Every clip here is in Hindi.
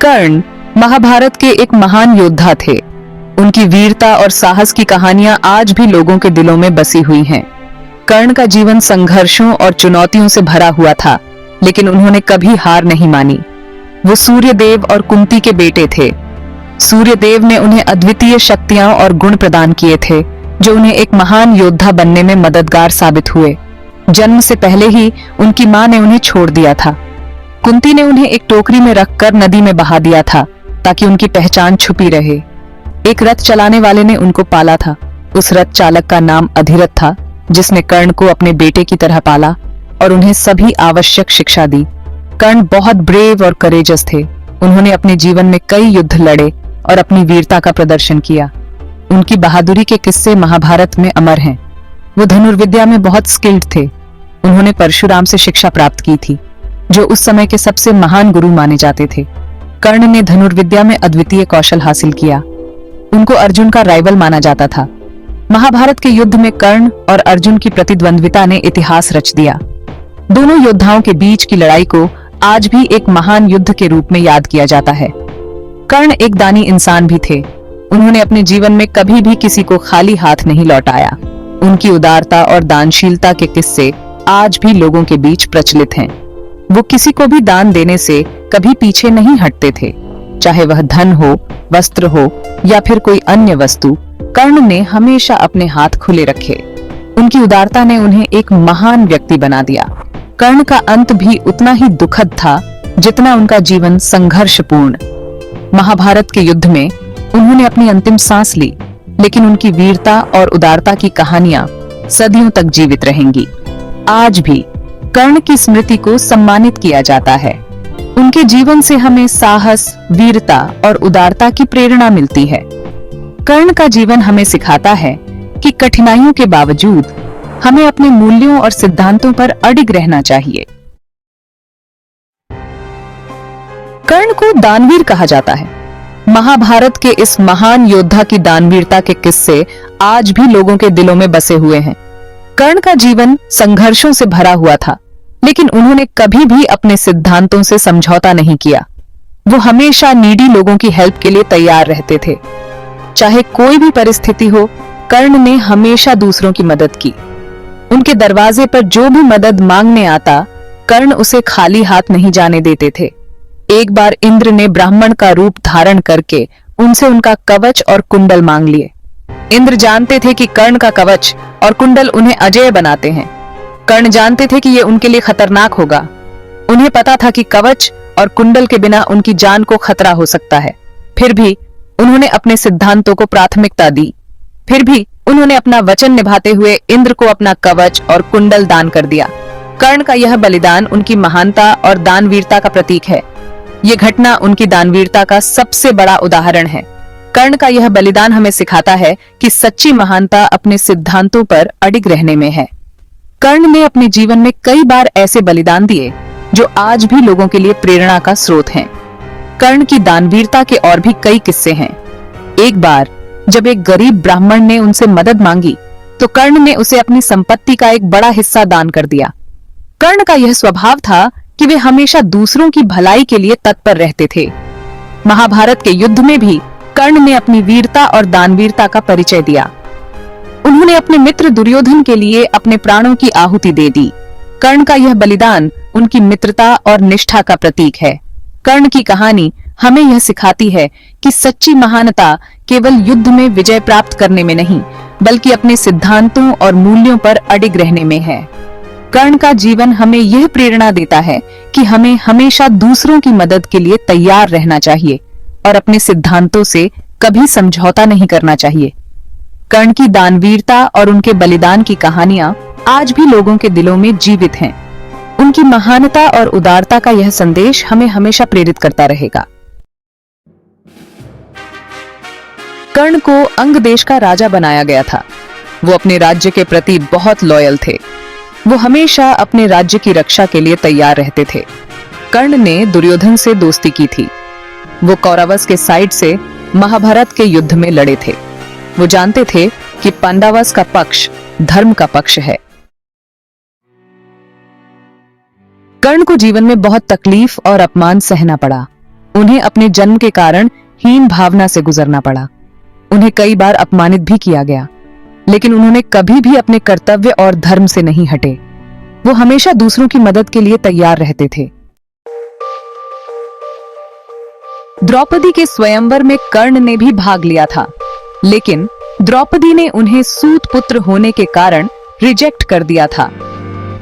कर्ण महाभारत के एक महान योद्धा थे। उनकी वीरता और साहस की कहानियां आज भी लोगों के दिलों में बसी हुई हैं। कर्ण का जीवन संघर्षों और चुनौतियों से भरा हुआ था, लेकिन उन्होंने कभी हार नहीं मानी। वो सूर्यदेव और कुंती के बेटे थे। सूर्यदेव ने उन्हें अद्वितीय शक्तियां और गुण प्रदान किए थे, जो उन्हें एक महान योद्धा बनने में मददगार साबित हुए। जन्म से पहले ही उनकी मां ने उन्हें छोड़ दिया था। कुंती ने उन्हें एक टोकरी में रखकर नदी में बहा दिया था, ताकि उनकी पहचान छुपी रहे। एक रथ चलाने वाले ने उनको पाला था। उस रथ चालक का नाम अधिरथ था, जिसने कर्ण को अपने बेटे की तरह पाला और उन्हें सभी आवश्यक शिक्षा दी। कर्ण बहुत ब्रेव और करेजस थे। उन्होंने अपने जीवन में कई युद्ध लड़े और अपनी वीरता का प्रदर्शन किया। उनकी बहादुरी के किस्से महाभारत में अमर हैं। वो धनुर्विद्या में बहुत स्किल्ड थे। उन्होंने परशुराम से शिक्षा प्राप्त की थी, जो उस समय के सबसे महान गुरु माने जाते थे। कर्ण ने धनुर्विद्या में अद्वितीय कौशल हासिल किया। उनको अर्जुन का राइवल माना जाता था। महाभारत के युद्ध में कर्ण और अर्जुन की प्रतिद्वंद्विता ने इतिहास रच दिया। दोनों योद्धाओं के बीच की लड़ाई को आज भी एक महान युद्ध के रूप में याद किया जाता है। कर्ण एक दानी इंसान भी थे। उन्होंने अपने जीवन में कभी भी किसी को खाली हाथ नहीं लौटाया। उनकी उदारता और दानशीलता के किस्से आज भी लोगों के बीच प्रचलित हैं। वो किसी को भी दान देने से कभी पीछे नहीं हटते थे, चाहे वह धन हो, वस्त्र हो या फिर कोई अन्य वस्तु। कर्ण ने हमेशा अपने हाथ खुले रखे। उनकी उदारता ने उन्हें एक महान व्यक्ति बना दिया। कर्ण का अंत भी उतना ही दुखद था जितना उनका जीवन संघर्षपूर्ण। महाभारत के युद्ध में उन्होंने अपनी अंतिम सांस ली, लेकिन उनकी वीरता और उदारता की कहानियां सदियों तक जीवित रहेंगी। आज भी कर्ण की स्मृति को सम्मानित किया जाता है। उनके जीवन से हमें साहस, वीरता और उदारता की प्रेरणा मिलती है। कर्ण का जीवन हमें सिखाता है कि कठिनाइयों के बावजूद हमें अपने मूल्यों और सिद्धांतों पर अडिग रहना चाहिए। कर्ण को दानवीर कहा जाता है। महाभारत के इस महान योद्धा की दानवीरता के किस्से आज भी लोगों के दिलों में बसे हुए हैं। कर्ण का जीवन संघर्षों से भरा हुआ था, लेकिन उन्होंने कभी भी अपने सिद्धांतों से समझौता नहीं किया। वो हमेशा नीडी लोगों की हेल्प के लिए तैयार रहते थे। चाहे कोई भी परिस्थिति हो, कर्ण ने हमेशा दूसरों की मदद की। उनके दरवाजे पर जो भी मदद मांगने आता, कर्ण उसे खाली हाथ नहीं जाने देते थे। एक बार इंद्र ने ब्राह्मण का रूप धारण करके उनसे उनका कवच और कुंडल मांग लिए। इंद्र जानते थे कि कर्ण का कवच और कुंडल उन्हें अजेय बनाते हैं। कर्ण जानते थे कि यह उनके लिए खतरनाक होगा। उन्हें पता था कि कवच और कुंडल के बिना उनकी जान को खतरा हो सकता है। फिर भी उन्होंने अपने सिद्धांतों को प्राथमिकता दी। फिर भी उन्होंने अपना वचन निभाते हुए इंद्र को अपना कवच और कुंडल दान कर दिया। कर्ण का यह बलिदान उनकी महानता और दानवीरता का प्रतीक है। यह घटना उनकी दानवीरता का सबसे बड़ा उदाहरण है। कर्ण का यह बलिदान हमें सिखाता है कि सच्ची महानता अपने सिद्धांतों पर अडिग रहने में है। कर्ण ने अपने जीवन में कई बार ऐसे बलिदान दिए जो आज भी लोगों के लिए प्रेरणा का स्रोत हैं। कर्ण की दानवीरता के और भी कई किस्से हैं। एक बार जब एक गरीब ब्राह्मण ने उनसे मदद मांगी, तो कर्ण ने उसे अपनी संपत्ति का एक बड़ा हिस्सा दान कर दिया। कर्ण का यह स्वभाव था कि वे हमेशा दूसरों की भलाई के लिए तत्पर रहते थे। महाभारत के युद्ध में भी कर्ण ने अपनी वीरता और दानवीरता का परिचय दिया। उन्होंने अपने मित्र दुर्योधन के लिए अपने प्राणों की आहुति दे दी। कर्ण का यह बलिदान उनकी मित्रता और निष्ठा का प्रतीक है। कर्ण की कहानी हमें यह सिखाती है कि सच्ची महानता केवल युद्ध में विजय प्राप्त करने में नहीं, बल्कि अपने सिद्धांतों और मूल्यों पर अडिग रहने में है। कर्ण का जीवन हमें यह प्रेरणा देता है कि हमें हमेशा दूसरों की मदद के लिए तैयार रहना चाहिए और अपने सिद्धांतों से कभी समझौता नहीं करना चाहिए। कर्ण की दानवीरता और उनके बलिदान की कहानियां आज भी लोगों के दिलों में जीवित हैं। उनकी महानता और उदारता का यह संदेश हमें हमेशा प्रेरित करता रहेगा। कर्ण को अंग देश का राजा बनाया गया था। वो अपने राज्य के प्रति बहुत लॉयल थे। वो हमेशा अपने राज्य की रक्षा के लिए तैयार रहते थे। कर्ण ने दुर्योधन से दोस्ती की थी। वो कौरवस के साइड से महाभारत के युद्ध में लड़े थे। वो जानते थे कि पांडवस का पक्ष धर्म का पक्ष है। कर्ण को जीवन में बहुत तकलीफ और अपमान सहना पड़ा। उन्हें अपने जन्म के कारण हीन भावना से गुजरना पड़ा। उन्हें कई बार अपमानित भी किया गया, लेकिन उन्होंने कभी भी अपने कर्तव्य और धर्म से नहीं हटे। वो हमेशा दूसरों की मदद के लिए तैयार रहते थे। द्रौपदी के स्वयंवर में कर्ण ने भी भाग लिया था, लेकिन द्रौपदी ने उन्हें सूत पुत्र होने के कारण रिजेक्ट कर दिया था।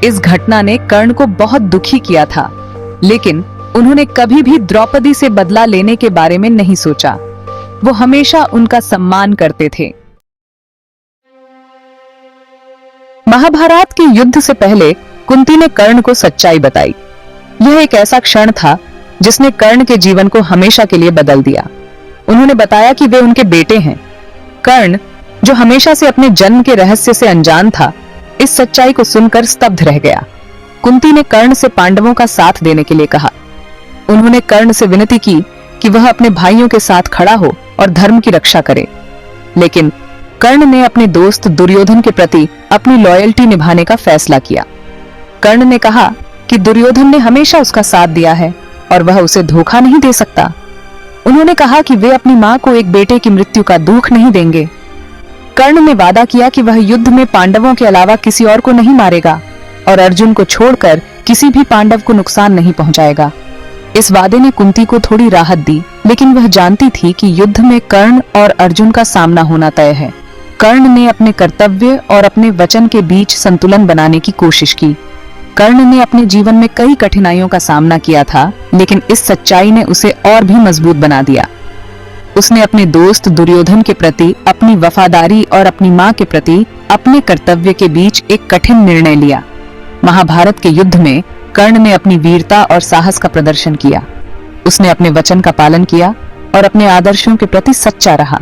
इस घटना ने कर्ण को बहुत दुखी किया था, लेकिन उन्होंने कभी भी द्रौपदी से बदला लेने के बारे में नहीं सोचा। वो हमेशा उनका सम्मान करते थे। महाभारत के युद्ध से पहले कुंती ने कर्ण को सच्चाई बताई। यह एक ऐसा क्षण था जिसने कर्ण के जीवन को हमेशा के लिए बदल दिया। उन्होंने बताया कि वे उनके बेटे हैं। कर्ण, जो हमेशा से अपने जन्म के रहस्य से अनजान था, इस सच्चाई को सुनकर स्तब्ध रह गया। कुंती ने कर्ण से पांडवों का साथ देने के लिए कहा। उन्होंने कर्ण से विनती की कि वह अपने भाइयों के साथ खड़ा हो और धर्म की रक्षा करे, लेकिन कर्ण ने अपने दोस्त दुर्योधन के प्रति अपनी लॉयल्टी निभाने का फैसला किया। कर्ण ने कहा कि दुर्योधन ने हमेशा उसका साथ दिया है और वह उसे धोखा नहीं दे सकता। उन्होंने कहा कि वे अपनी मां को एक बेटे की मृत्यु का दुख नहीं देंगे। कर्ण ने वादा किया कि वह युद्ध में पांडवों के अलावा किसी और को नहीं मारेगा और अर्जुन को छोड़कर किसी भी पांडव को नुकसान नहीं पहुंचाएगा। इस वादे ने कुंती को थोड़ी राहत दी, लेकिन वह जानती थी कि युद्ध में कर्ण और अर्जुन का सामना होना तय है। कर्ण ने अपने कर्तव्य और अपने वचन के बीच संतुलन बनाने की कोशिश की। कर्ण ने अपने जीवन में कई कठिनाइयों का सामना किया था, लेकिन इस सच्चाई ने उसे और भी मजबूत बना दिया। उसने अपने दोस्त दुर्योधन के प्रति अपनी वफादारी और अपनी मां के प्रति अपने कर्तव्य के बीच एक कठिन निर्णय लिया। महाभारत के युद्ध में कर्ण ने अपनी वीरता और साहस का प्रदर्शन किया। उसने अपने वचन का पालन किया और अपने आदर्शों के प्रति सच्चा रहा।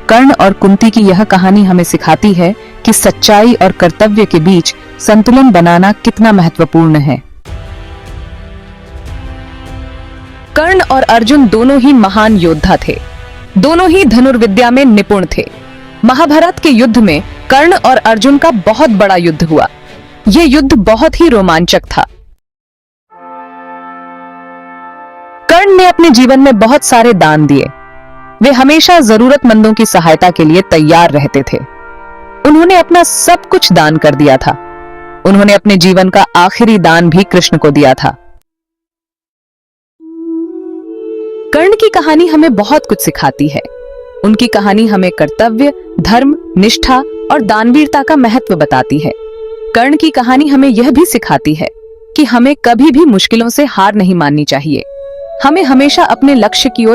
कर्ण और कुंती की यह कहानी हमें सिखाती है कि सच्चाई और कर्तव्य के बीच संतुलन बनाना कितना महत्वपूर्ण है। कर्ण और अर्जुन दोनों ही महान योद्धा थे। दोनों ही धनुर्विद्या में निपुण थे। महाभारत के युद्ध में कर्ण और अर्जुन का बहुत बड़ा युद्ध हुआ। यह युद्ध बहुत ही रोमांचक था। कर्ण ने अपने जीवन में बहुत सारे दान दिए। वे हमेशा जरूरतमंदों की सहायता के लिए तैयार रहते थे। उन्होंने अपना सब कुछ दान कर दिया था। उन्होंने अपने जीवन का आखिरी दान भी कृष्ण को दिया था। कर्ण की कहानी हमें बहुत कुछ सिखाती है। उनकी कहानी हमें कर्तव्य, धर्म, निष्ठा और दानवीरता का महत्व बताती है। कर्ण की कहानी हमें यह भी सिखाती है कि हमें कभी भी मुश्किलों से हार नहीं माननी चाहिए। हमें हमेशा अपने लक्ष्य की ओर